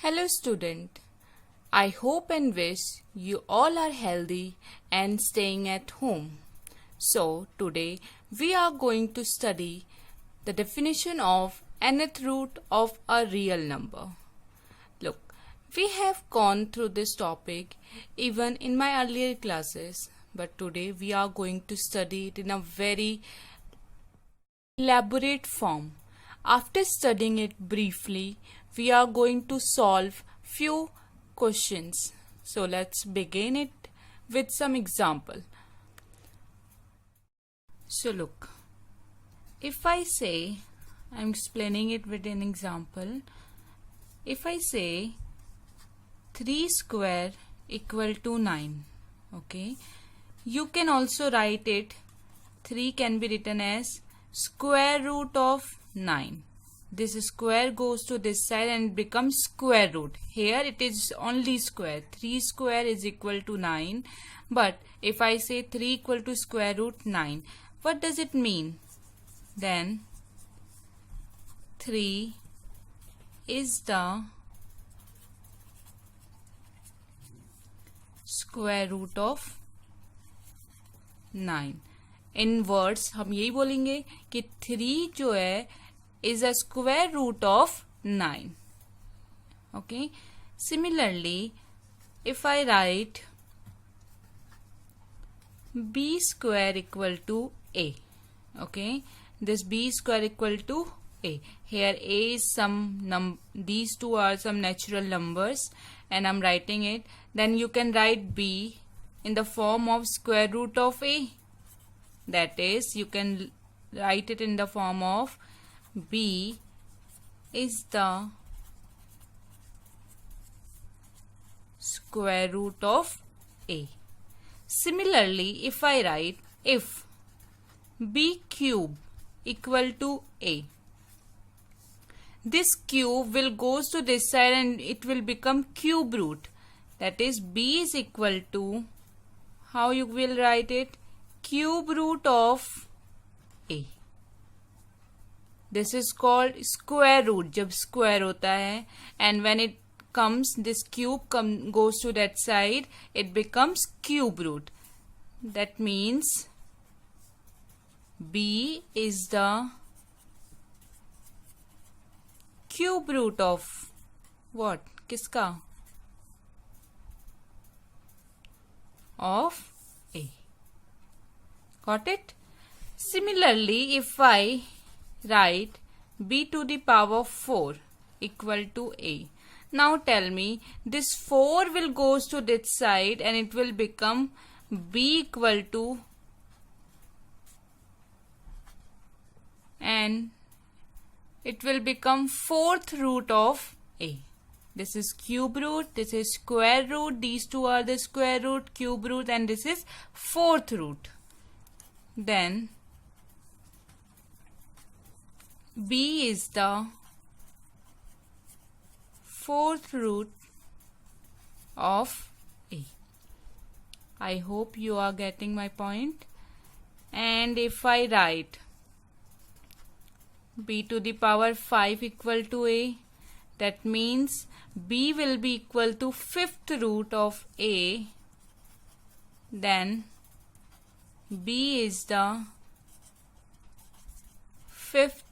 Hello student, I hope and wish you all are healthy and staying at home. So today we are going to study the definition of nth root of a real number. Look, we have gone through this topic even in my earlier classes, but today we are going to study it in a very elaborate form. After studying it briefly, we are going to solve few questions. So let's begin it with some example. So look, if I say, I'm explaining it with an example. If I say 3 square equal to 9, okay, you can also write it, 3 can be written as square root of 9. This square goes to this side and becomes square root. Here it is only square. 3 square is equal to 9. But if I say 3 equal to square root 9, what does it mean? Then 3 is the square root of 9. In words हम यही बोलेंगे कि 3 जो है is a square root of 9. Okay. Similarly, if I write b square equal to a, okay, this b square equal to a. Here a is some these two are some natural numbers, and I'm writing it. Then you can write b in the form of square root of a. That is, you can write it in the form of b is the square root of a. Similarly, if I write if b cube equal to a, this cube will goes to this side and it will become cube root. That is, b is equal to, how you will write it, cube root of a. This is called square root, जब square होता है, and when it comes, this cube goes to that side, it becomes cube root. That means b is the cube root of what? किसका? Of a. Got it? Similarly, if I write b to the power 4 equal to a. Now tell me, this 4 will goes to this side and it will become b equal to, and it will become fourth root of a. This is cube root, this is square root, these two are the square root, cube root, and this is fourth root. Then b is the fourth root of a. I hope you are getting my point. And if I write b to the power 5 equal to a, that means b will be equal to fifth root of a. Then b is the fifth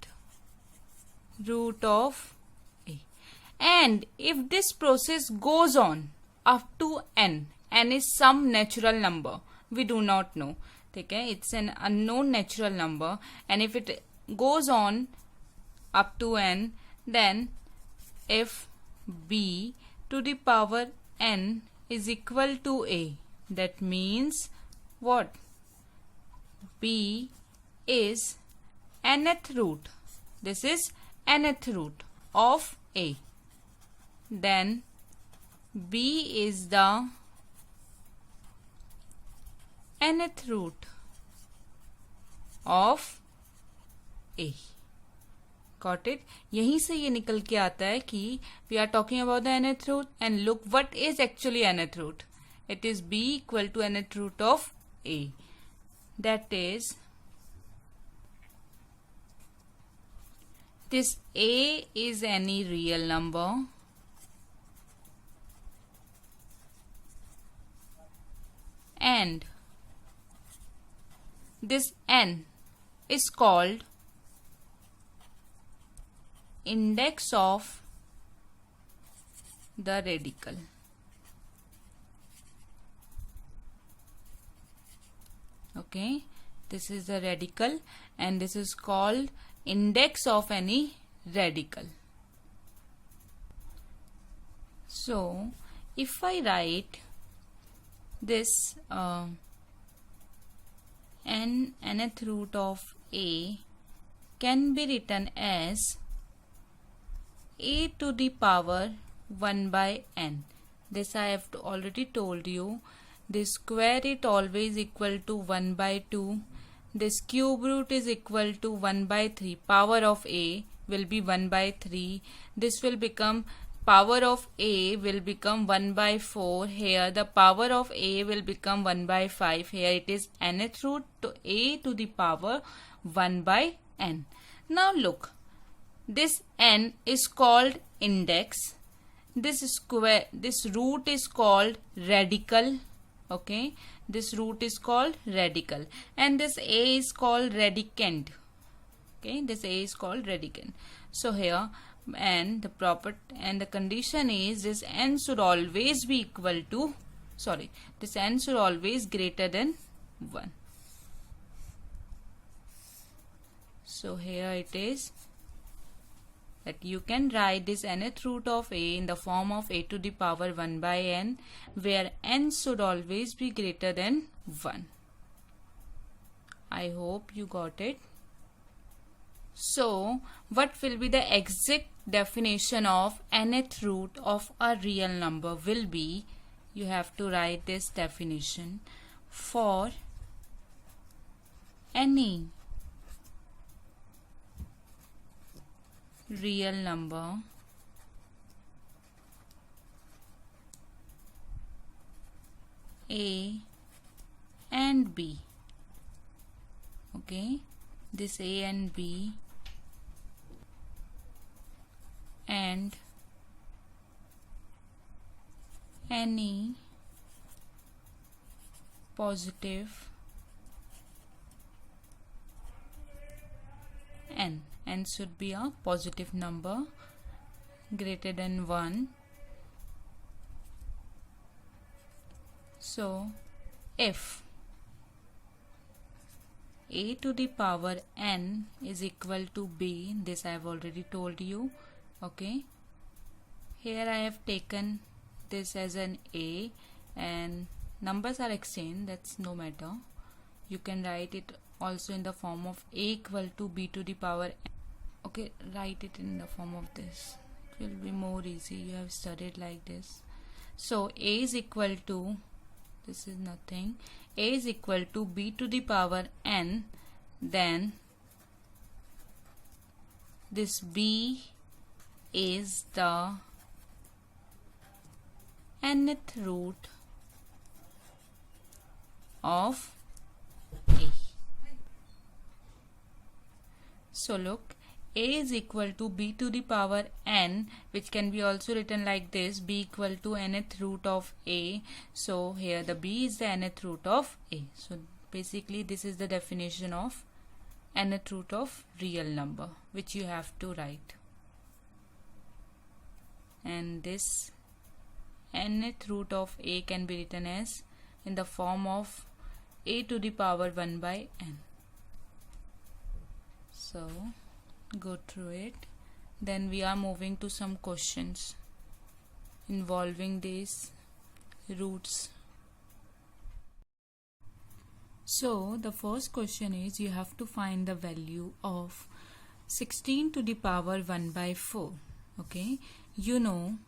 root of a. And if this process goes on up to n is some natural number, we do not know, okay, it's an unknown natural number, and if it goes on up to n, then if b to the power n is equal to a, that means what? b is nth root. This is nth root of a. Then b is the nth root of a. Got it? यहीं से ये निकल के आता है कि we are talking about the nth root, and look what is actually nth root. It is b equal to nth root of a. That is, this a is any real number and this n is called index of the radical. Okay, this is the radical and this is called index of any radical. So if I write this nth root of a can be written as a to the power 1 by n. This I have already told you. This square it always equal to 1 by 2. This cube root is equal to 1 by 3. Power of a will be 1 by 3. This will become power of a will become 1 by 4. Here the power of a will become 1 by 5. Here it is nth root to a to the power 1 by n. Now look, this n is called index. This root is called radical. Okay, this root is called radical and this a is called radicand. Okay, this a is called radicand. So here and the condition is this n should always be equal to, this n should always greater than 1. So here it is that you can write this nth root of a in the form of a to the power 1 by n, where n should always be greater than 1. I hope you got it. So what will be the exact definition of nth root of a real number will be, you have to write this definition: for any real number a and b. Okay, this a and b and any positive n. N should be a positive number greater than 1. So if a to the power n is equal to b, this I have already told you. Okay, here I have taken this as an a and numbers are exchanged, that's no matter. You can write it also in the form of a equal to b to the power n. Okay, write it in the form of this, it will be more easy. You have studied like this. So a is equal to, this is nothing, a is equal to b to the power n, then this b is the nth root of a. So look, a is equal to b to the power n, which can be also written like this: b equal to nth root of a. So here the b is the nth root of a. So basically this is the definition of nth root of real number, which you have to write. And this nth root of a can be written as in the form of a to the power 1 by n. So go through it. Then we are moving to some questions involving these roots. So the first question is, you have to find the value of 16 to the power 1 by 4. Okay, you know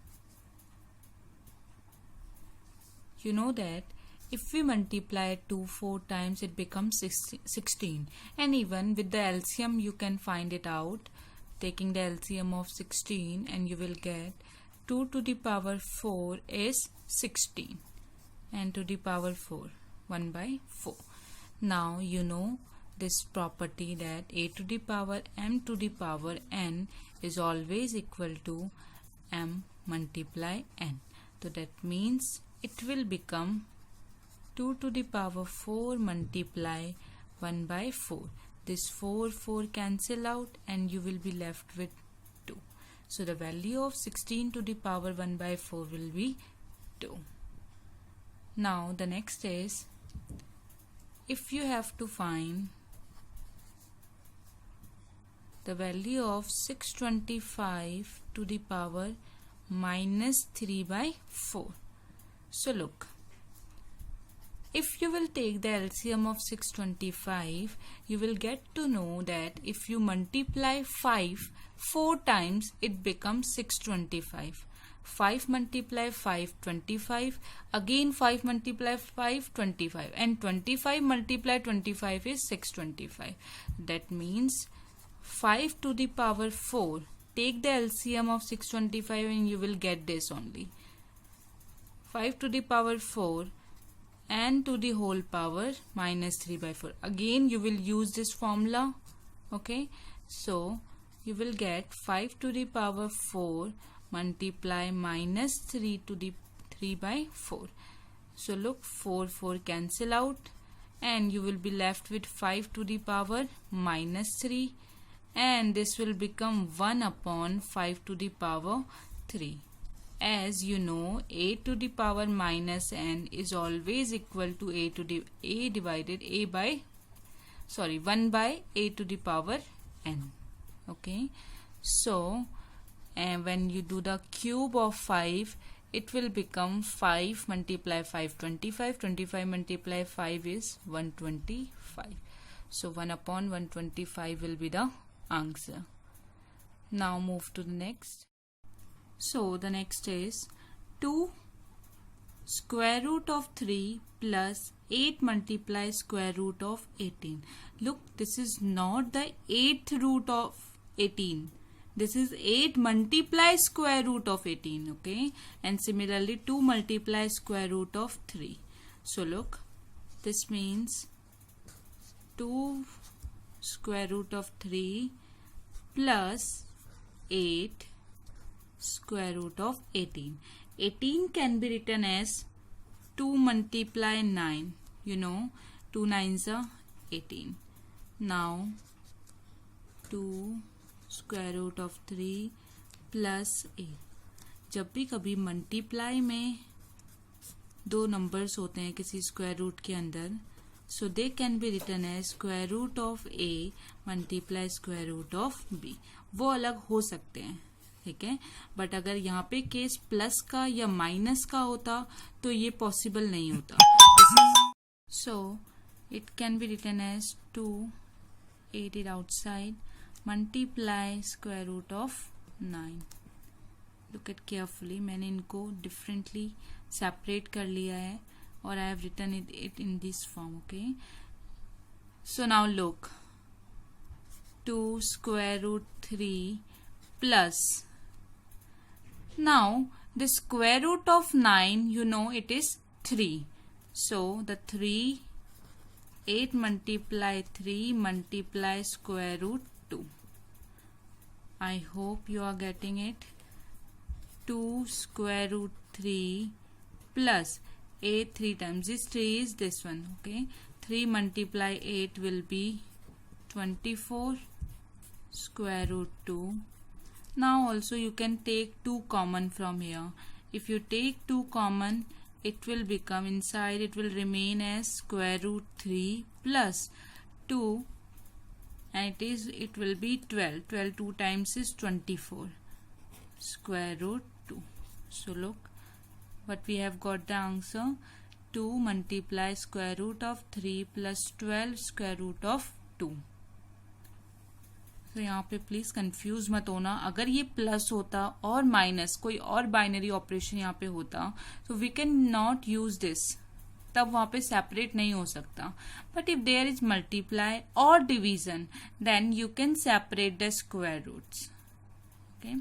that if we multiply 2 4 times, it becomes 16, and even with the LCM you can find it out, taking the LCM of 16, and you will get 2 to the power 4 is 16 and to the power 4 1 by 4. Now you know this property that a to the power m to the power n is always equal to m multiply n. So that means it will become 2 to the power 4 multiply 1 by 4. This 4 cancel out and you will be left with 2. So the value of 16 to the power 1 by 4 will be 2. Now the next is, if you have to find the value of 625 to the power minus 3 by 4. So look, if you will take the LCM of 625, you will get to know that if you multiply 5 4 times, it becomes 625. 5 multiply 5, 25. Again 5 multiply 5, 25. And 25 multiply 25 is 625. That means 5 to the power 4. Take the LCM of 625 and you will get this only. 5 to the power 4 and to the whole power minus 3 by 4. Again you will use this formula. Okay. So you will get 5 to the power 4 multiply minus 3 to the 3 by 4. So look, 4 cancel out and you will be left with 5 to the power minus 3, and this will become 1 upon 5 to the power 3. As you know, a to the power minus n is always equal to 1 by a to the power n. Okay, so and when you do the cube of 5, it will become 5 multiply 5, 25. 25 multiply 5 is 125. So 1 upon 125 will be the answer. Now move to the next. So the next is 2 square root of 3 plus 8 multiply square root of 18. Look, this is not the 8th root of 18. This is 8 multiply square root of 18. Okay, and similarly 2 multiply square root of 3. So look, this means 2 square root of 3 plus 8 square root of 18. 18 can be written as 2 multiply 9. You know, 2 9s are 18. Now 2 square root of 3 plus 8. जब भी कभी multiply में दो numbers होते हैं किसी square root के अंदर, so they can be written as square root of a multiply square root of b. वो अलग हो सकते हैं, ठीक है, बट अगर यहाँ पे केस प्लस का या माइनस का होता तो ये पॉसिबल नहीं होता. So it can be written as 2, 8 is outside, multiply square root of 9. Look at carefully, मैंने इनको differently separate कर लिया है और I have written it in this form. Okay, so now look, 2 square root 3 plus, now the square root of 9, you know, it is 3. So the 3, 8 multiply 3 multiply square root 2. I hope you are getting it. 2 square root 3 plus 8 3 times. This 3 is this one. Okay, 3 multiply 8 will be 24 square root 2. Now also you can take 2 common from here. If you take 2 common, it will become, inside it will remain as square root 3 plus 2, and it will be 12. 12 2 times is 24 square root 2. So look what we have got the answer. 2 multiply square root of 3 plus 12 square root of 2. तो यहाँ पे please confuse मत होना. अगर ये plus होता और minus कोई और बाइनरी ऑपरेशन यहाँ पे होता तो we can not use this, तब वहां पे सेपरेट नहीं हो सकता. But if there is multiply और division, then you can separate the square roots. Okay,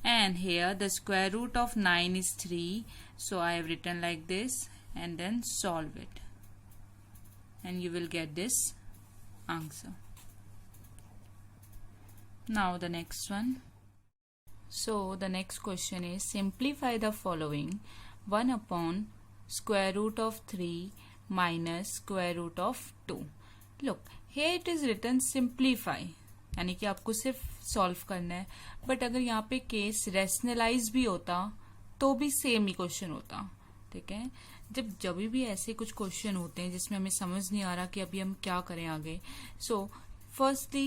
and here the square root of 9 is 3, so I have written like this and then solve it and you will get this answer. Now the next one. So the next question is, simplify the following: 1 upon square root of 3 minus square root of 2. Look, here it is written simplify, यानी कि आपको सिर्फ solve करना है. But अगर यहाँ पे case rationalise भी होता तो भी सेम ही क्वेश्चन होता. ठीक है, जब भी ऐसे कुछ क्वेश्चन होते हैं जिसमें हमें समझ नहीं आ रहा कि अभी हम क्या करें आगे, सो फर्स्ट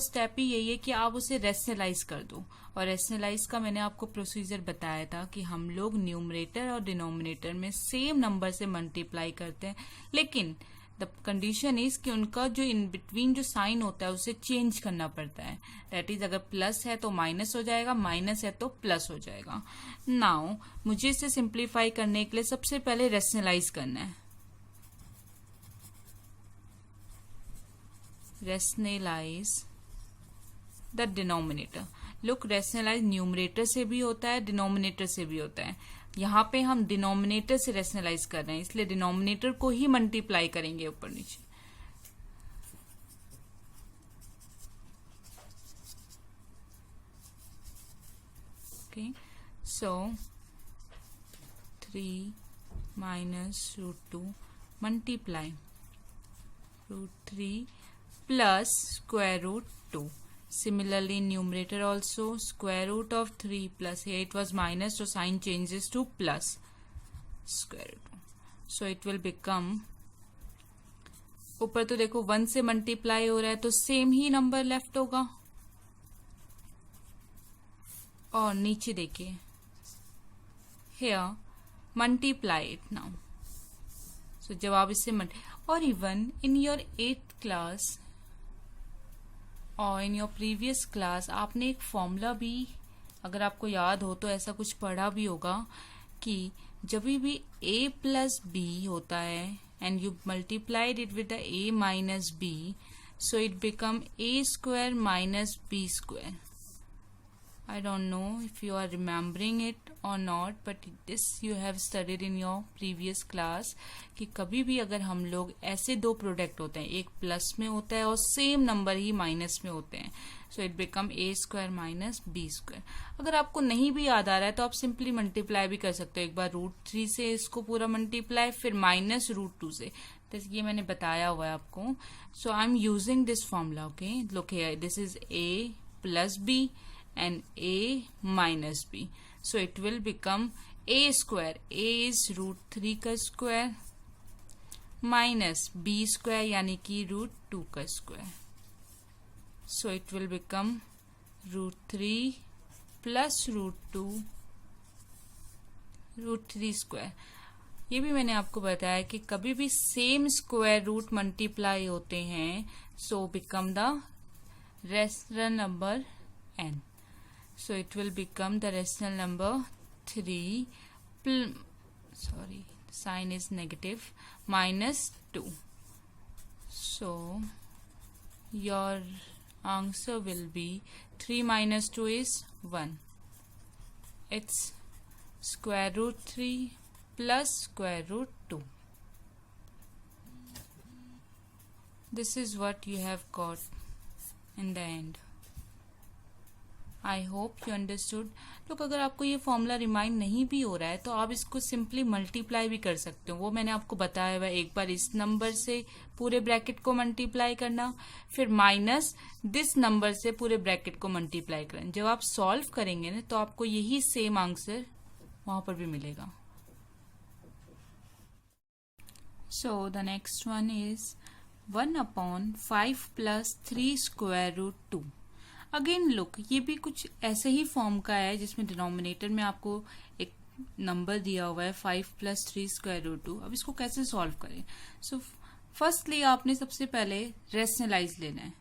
स्टेप ही यही है कि आप उसे रेशनलाइज कर दो. और रेशनलाइज का मैंने आपको प्रोसीजर बताया था कि हम लोग न्यूमरेटर और डिनोमिनेटर में सेम नंबर से मल्टीप्लाई करते हैं, लेकिन द कंडीशन इज कि उनका जो इन बिटवीन जो साइन होता है उसे चेंज करना पड़ता है. दैट इज अगर प्लस है तो माइनस हो जाएगा, माइनस है तो प्लस हो जाएगा. नाउ मुझे इसे सिंप्लीफाई करने के लिए सबसे पहले रेशनलाइज करना है. Rationalise the denominator. Look, rationalise numerator से भी होता है, डिनोमिनेटर से भी होता है. यहाँ पे हम डिनोमिनेटर से रेशनलाइज कर रहे हैं, इसलिए डिनोमिनेटर को ही मल्टीप्लाई करेंगे ऊपर नीचे. Okay, so 3 minus √2 multiply √3 plus square root 2. Similarly, numerator also square root of 3 plus, here it was minus, so sign changes to plus square root. So it will become, ऊपर तो देखो 1 से multiply हो रहा है तो सेम ही number left होगा, और नीचे देखिए here multiply it now. So जब आप इससे और even in your 8th class और इन योर प्रीवियस क्लास आपने एक फॉर्मूला भी, अगर आपको याद हो तो ऐसा कुछ पढ़ा भी होगा कि जब भी a प्लस बी होता है and you multiplied it with the a minus B, so it become a square minus b square. I don't know if you are remembering it or not, but this you have studied in your previous class कि कभी भी अगर हम लोग ऐसे दो product होते हैं, एक प्लस में होता है और सेम नंबर ही माइनस में होते हैं, सो it become a square minus b square. अगर आपको नहीं भी याद आ रहा है तो आप सिंपली मल्टीप्लाई भी कर सकते हो. एक बार √3 से इसको पूरा मल्टीप्लाई, फिर माइनस √2 से. तो ये मैंने बताया हुआ है आपको. So I am using this formula. Okay, look here, this is a plus b and a minus b, so it will become a square, a is √3 का स्क्वायर माइनस b स्क्वायर यानी कि √2 का square. so it will become √3 plus √2 √3 square. ये भी मैंने आपको बताया कि कभी भी सेम स्क्वायर रूट मल्टीप्लाई होते हैं, so become the rational number n. So it will become the rational number 3 sign is negative, minus 2. So your answer will be 3 minus 2 is 1. It's square root 3 plus square root 2. This is what you have got in the end. I hope you understood. तो अगर आपको ये formula remind नहीं भी हो रहा है तो आप इसको सिंपली मल्टीप्लाई भी कर सकते हो. वो मैंने आपको बताया हुआ है. एक बार इस नंबर से पूरे ब्रैकेट को मल्टीप्लाई करना, फिर माइनस दिस नंबर से पूरे ब्रैकेट को मल्टीप्लाई करना. जब आप सॉल्व करेंगे ना तो आपको यही सेम आंसर वहां पर भी मिलेगा. So the next one is 1/5 plus 3 square root 2. Again look, ये भी कुछ ऐसे ही फॉर्म का है जिसमें डिनोमिनेटर में आपको एक नंबर दिया हुआ है 5 plus 3 square root 2. अब इसको कैसे सॉल्व करें? सो फर्स्टली आपने सबसे पहले रेशनलाइज लेना है.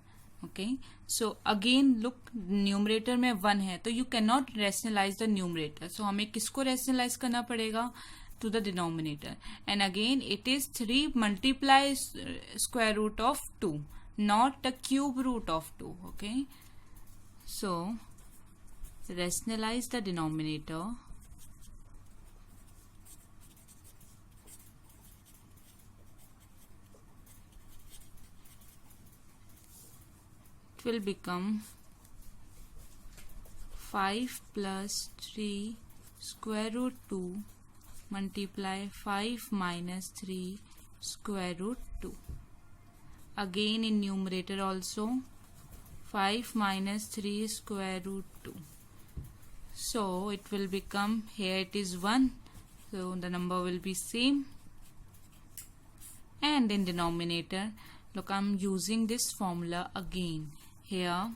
Okay, so again look, numerator में 1 है तो you can not rationalize the numerator. So हमें किसको रेशनलाइज करना पड़ेगा? To the denominator. And again it is 3 multiply square root of 2, not the cube root of 2. Okay, so rationalize the denominator. It will become 5 plus 3 square root 2 multiply 5 minus 3 square root 2. Again in numerator also 5 minus 3 square root 2. So it will become, here it is 1, so the number will be same. And in denominator, look, I'm using this formula again. Here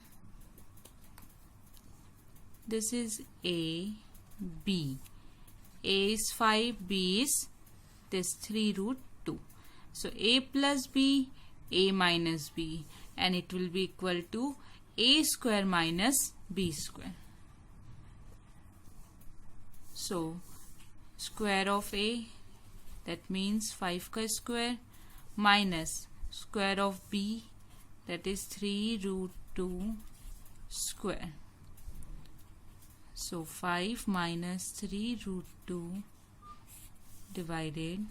this is A, B. A is 5, B is this 3 root 2. So A plus B, A minus B, and it will be equal to A square minus B square. So square of A, that means 5 ka square, minus square of B, that is 3 root 2 square. So 5 minus 3 root 2 divided,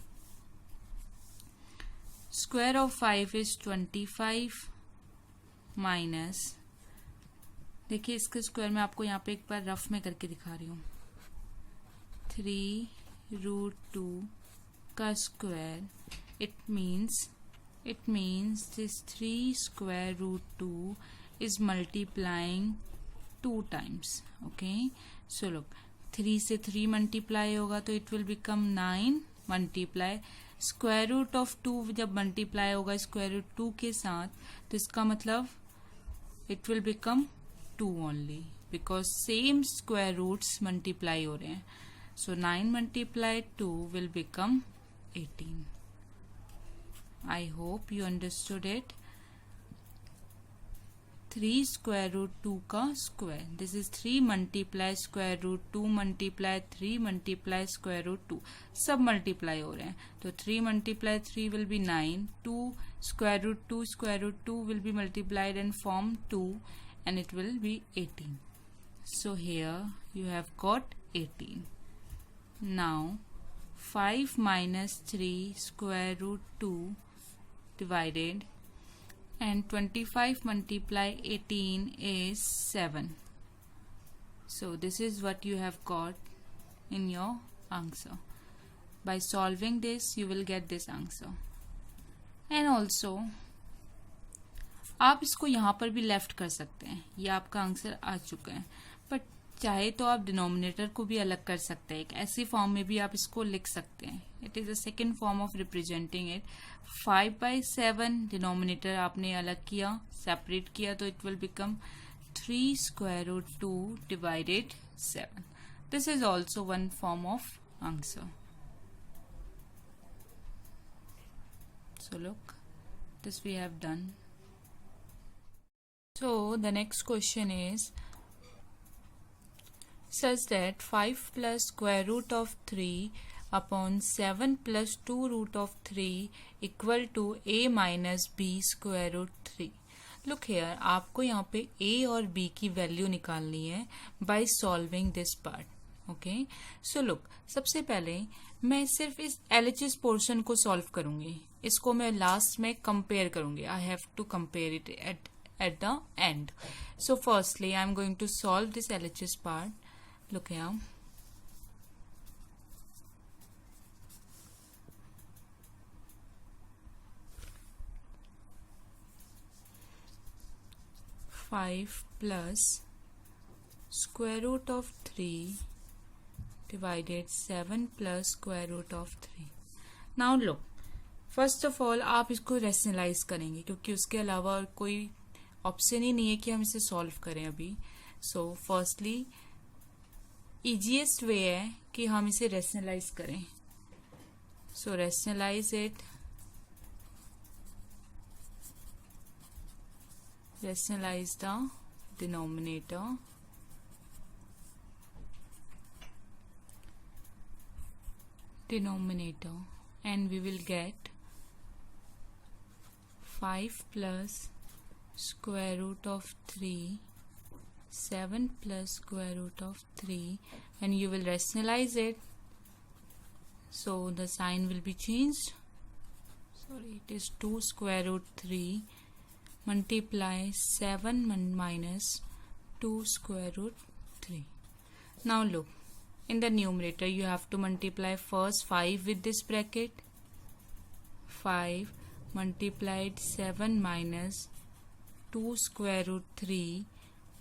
square of 5 is 25 minus, देखिए इसके square में आपको यहाँ पे एक बार rough में करके दिखा रही हूँ, 3 रूट 2 का square, it means this 3 square root 2 is multiplying 2 times. Okay, so look, 3 से 3 मल्टीप्लाई होगा तो it will become 9 multiply square root of 2, जब मल्टीप्लाई होगा स्क्वायर रूट 2 के साथ तो इसका मतलब it will become 2 only because same square roots multiply हो रहे हैं. So 9 multiplied 2 will become 18. I hope you understood it. 3 square root 2 का square. This is 3 multiply square root 2 multiply 3 multiply square root 2. सब multiply हो रहे हैं. तो 3 multiply 3 will be 9. 2 square root 2 will be multiplied and form 2 and it will be 18. So here you have got 18. Now 5 minus 3 square root 2 divided, and 25 multiply 18 is 7. So this is what you have got in your answer. By solving this you will get this answer. And also आप इसको यहाँ पर भी left कर सकते हैं, ये आपका आंसर आ चुका है, बट चाहे तो आप डिनोमिनेटर को भी अलग कर सकते हैं, एक ऐसी फॉर्म में भी आप इसको लिख सकते हैं. It is a second form of representing it. 5/7 denominator आपने अलग किया, सेपरेट किया, तो it will become 3 square root 2 divided 7. This is also one form of answer. So look, this we have done. So the next question is such that 5 plus square root of 3 upon 7 plus 2 root of 3 equal to a minus b square root 3. Look here, आपको यहाँ पे a और b की value निकालनी है by solving this part. Okay, so look, सबसे पहले मैं सिर्फ इस LHS पोर्शन को सॉल्व करूंगी, इसको मैं लास्ट में कंपेयर करूंगी. I have to compare it at the end. So firstly I am going to solve this LHS part. Look here. Five plus square root of 3 divided 7 plus square root of 3. Now look, first of all आप इसको rationalise करेंगे क्योंकि उसके अलावा कोई option ही नहीं है कि हम इसे सॉल्व करें अभी. सो फर्स्टली इजीएस्ट वे है कि हम इसे रेशनलाइज करें. So rationalize it, rationalize the denominator, and we will get 5 plus square root of 3, 7 plus square root of 3, and you will rationalize it, so the sign will be changed. Sorry, it is 2 square root 3 multiply 7 minus 2 square root 3. Now look, in the numerator you have to multiply first 5 with this bracket, 5 multiplied 7 minus 2 square root 3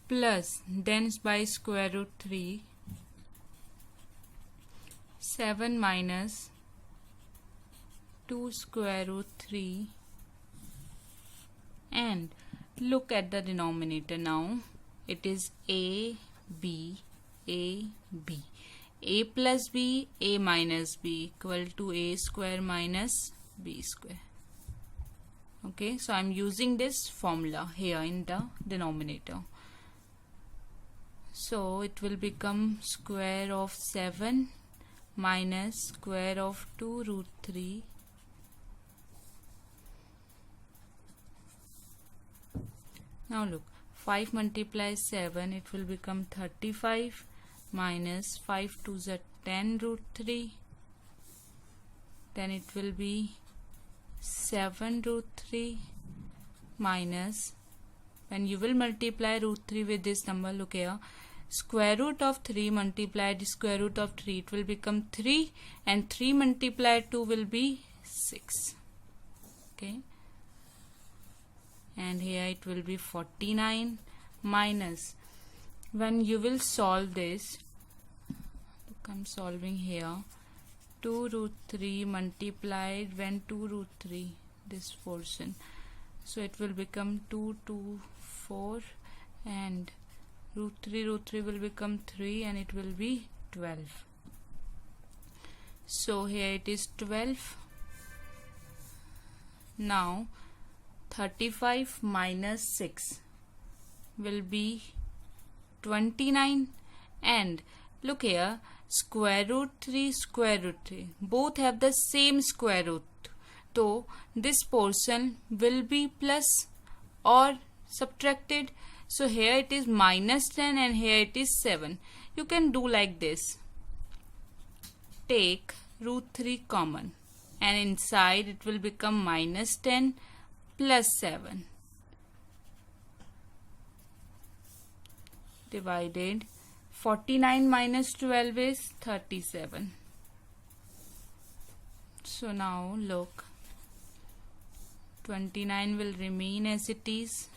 plus then by square root 3 7 minus 2 square root 3 and look at the denominator now. It is a b a plus b, a minus b equal to a square minus b square. Okay, so I'm using this formula here in the denominator. So it will become square of 7 minus square of 2 root 3 now look, 5 multiplies 7, it will become 35 minus 5 to the 10 root 3, then it will be 7 root 3 minus, when you will multiply root 3 with this number, look here, square root of 3 multiplied square root of 3, it will become 3 and 3 multiplied 2 will be 6. Okay, and here it will be 49 minus, when you will solve this, look, I'm solving here, 2 root 3 multiplied when 2 root 3 this portion, so it will become 2 to 4 and root 3 will become 3 and it will be 12. So here it is 12. Now 35 minus 6 will be 29 and look here, square root 3 both have the same square root, so this portion will be plus or subtracted. So here it is minus 10 and here it is 7. You can do like this, take root 3 common and inside it will become minus 10 plus 7 divided 49 minus 12 is 37. So now look, 29 will remain as it is,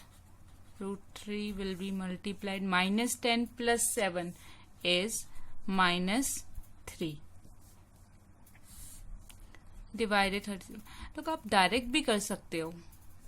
root 3 will be multiplied, minus 10 plus 7 is minus 3 divided 37. लोग आप direct भी कर सकते हो,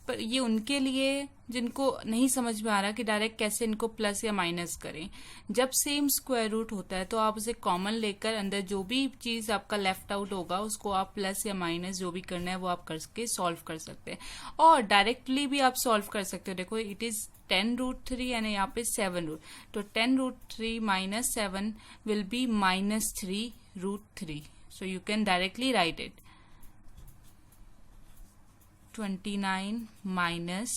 पर ये उनके लिए जिनको नहीं समझ में आ रहा कि डायरेक्ट कैसे इनको प्लस या माइनस करें. जब सेम स्क्वायर रूट होता है तो आप उसे कॉमन लेकर अंदर जो भी चीज आपका लेफ्ट आउट होगा उसको आप प्लस या माइनस जो भी करना है वो आप करके सॉल्व कर सकते हैं, और डायरेक्टली भी आप सॉल्व कर सकते हो. देखो इट इज 10 रूट 3 यानी यहाँ पे 7 रूट, तो 10 root 3 minus 7 will be minus 3 root 3. So you can directly write it 29 minus,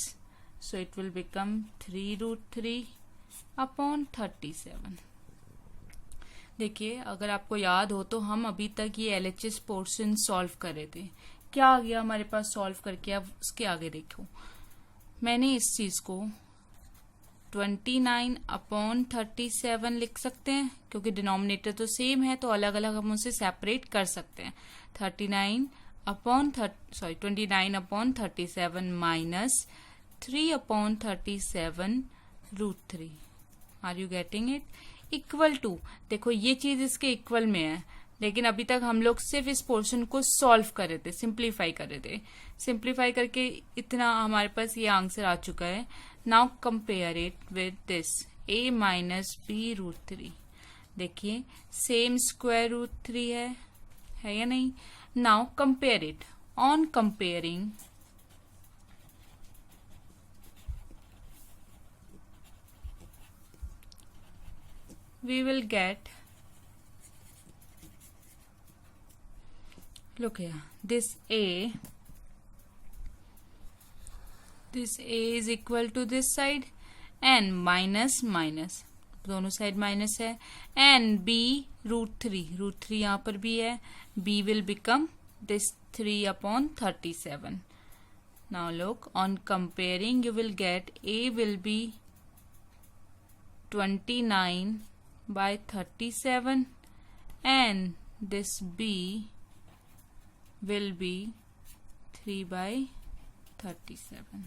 so it will become 3 root 3 upon 37. देखिए अगर आपको याद हो तो हम अभी तक ये LHS पोर्शन सॉल्व कर रहे थे. क्या आ गया हमारे पास सॉल्व करके, अब उसके आगे देखो. मैंने इस चीज को 29 अपॉन 37 लिख सकते हैं क्योंकि डिनोमिनेटर तो सेम है, तो अलग अलग हम उसे सेपरेट कर सकते हैं. 29 upon 37 minus 3 upon 37 root 3. Are you getting it? Equal to, देखो ये चीज इसके इक्वल में है, लेकिन अभी तक हम लोग सिर्फ इस पोर्शन को सॉल्व कर रहे थे, सिंप्लीफाई कर रहे थे. सिंप्लीफाई करके इतना हमारे पास ये आंसर आ चुका है. Now compare it with this a minus B root 3. देखिए सेम स्क्वायर रूट 3 है या नहीं? Now compare it. On comparing we will get, look here, this a is equal to this side and minus minus, दोनों side minus है, and b root 3 यहाँ पर भी है. b will become this 3 upon 37. Now look, on comparing you will get a will be 29 by 37 and this b will be 3/37.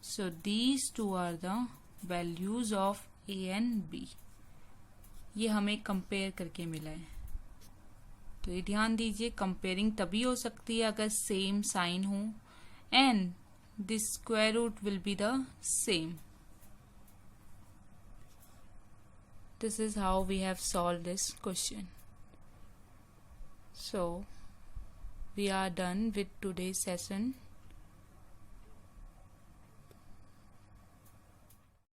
So these two are the values of A and B. ये हमें compare करके मिला है. तो ये ध्यान दीजिए, comparing तभी हो सकती है अगर सेम साइन हो and this square root will be the same. This is how we have solved this question. So we are done with today's session.